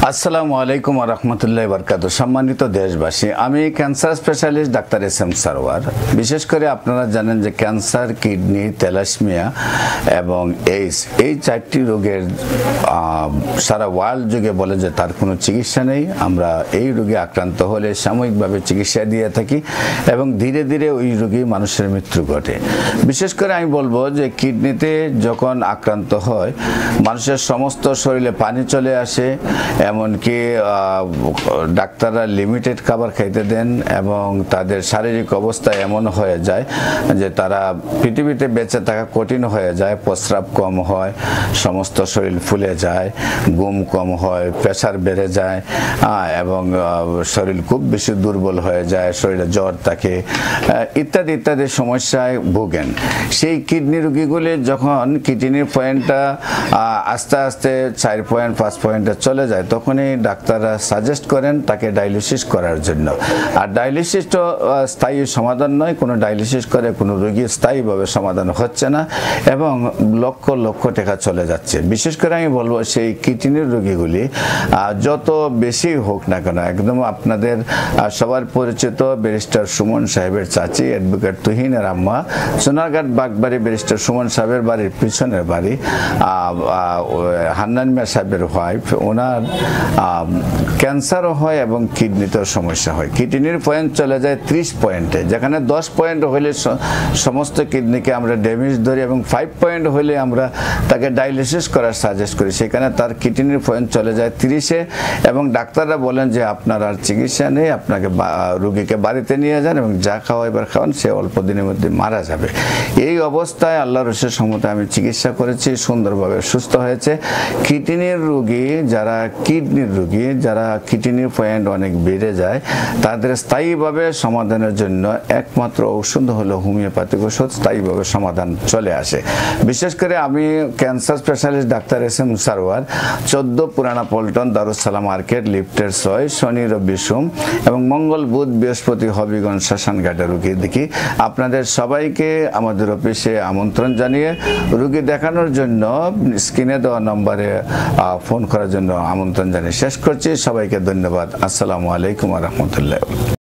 আসসালামু আলাইকুম ওয়া রাহমাতুল্লাহি ওয়া বারাকাতুহু। সম্মানিত দেশবাসী, আমি cancer specialist doctor S M Sarwar. বিশেষ করে আপনারা জানেন যে ক্যান্সার, কিডনি, থ্যালাসেমিয়া এবং এইডস এই চারটি রোগের সারা ওয়ার্ল্ড যুগে বলে যে তার কোনো চিকিৎসা নেই। আমরা এই রোগে আক্রান্ত হলে সাময়িকভাবে চিকিৎসা দিয়ে থাকি এবং ধীরে ধীরে ওই রোগী মানুষের মৃত্যু ঘটে। বিশেষ করে আমি বলবো যে কিডনিতে যখন আক্রান্ত হয় মানুষের সমস্ত শরীরে পানি চলে আসে, এমনকি ডাক্তাররা লিমিটেড খাবার খাইতে দেন এবং তাদের শারীরিক অবস্থা এমন হয়ে যায় যে তারা পৃথিবীতে বেঁচে থাকা কঠিন হয়ে যায়। প্রস্রাব কম হয়, সমস্ত শরীর ফুলে যায়, ঘুম কম হয়, প্রেসার বেড়ে যায় এবং শরীর খুব বেশি দুর্বল হয়ে যায়, শরীরে জ্বর থাকে ইত্যাদি ইত্যাদি সমস্যায় ভোগেন। সেই কিডনি রোগীগুলি যখন কিডনির পয়েন্টটা আস্তে আস্তে 4 পয়েন্ট 5 পয়েন্টে চলে যায় তখনই ডাক্তাররা সাজেস্ট করেন তাকে ডায়ালিসিস করার জন্য। আর ডায়ালিসিস তো স্থায়ী সমাধান নয়, কোনো ডায়ালিসিস করে কোনো রোগীর স্থায়ীভাবে সমাধান হচ্ছে না এবং লক্ষ লক্ষ টাকা চলে যাচ্ছে। বিশেষ করে আমি বলবো সেই কিডনির রোগীগুলি যত বেশি হোক না কেন, একদম আপনাদের সবার পরিচিত ব্যারিস্টার সুমন সাহেবের চাচি অ্যাডভোকেট তুহিনের আম্মা, সোনারঘাট বাগবাড়ি ব্যারিস্টার সুমন সাহেবের বাড়ির পিছনের বাড়ি, হান্নান মিয়া সাহেবের ওয়াইফ, ওনার ক্যান্সারও হয় এবং কিডনিতেও সমস্যা হয়। কিডনির পয়েন্ট চলে যায় 30 পয়েন্টে, যেখানে 10 পয়েন্ট হলে সমস্ত কিডনিকে আমরা ড্যামেজ ধরি এবং 5 পয়েন্ট হলে আমরা তাকে ডায়ালিসিস করার সাজেস্ট করি। সেখানে তার কিডনির পয়েন্ট চলে যায় 30-এ এবং ডাক্তাররা বলেন যে আপনার আর চিকিৎসা নেই, আপনাকে রোগীকে বাড়িতে নিয়ে যান এবং যা খাওয়াইবার খাওয়ান, সে অল্প দিনের মধ্যে মারা যাবে। এই অবস্থায় আল্লাহর রসের সম্মতে আমি চিকিৎসা করেছি, সুন্দরভাবে সুস্থ হয়েছে। কিডনির রোগী যারা কিডনির পয়েন্ট অনেক বেড়ে যায় তাদের স্থায়ীভাবে সমাধানের জন্য একমাত্র ঔষধ হলো হোমিওপ্যাথিক ওষুধ, স্থায়ীভাবে সমাধান চলে আসে। বিশেষ করে আমি cancer specialist doctor S M Sarwar, 14 Purana Paltan, Darussalam market, লিফটের 6, শনি রবি সোম এবং মঙ্গল বুধ বৃহস্পতি হবিগঞ্জ শ্মশানঘাটে রুগী দেখি। আপনাদের সবাইকে আমাদের অফিসে আমন্ত্রণ জানিয়ে রুগী দেখানোর জন্য স্ক্রিনে দেওয়া নম্বরে ফোন করার জন্য আমন্ত্রণ জানিয়ে শেষ করছি। সবাইকে ধন্যবাদ। আসসালামু আলাইকুম ওয়া রাহমাতুল্লাহ।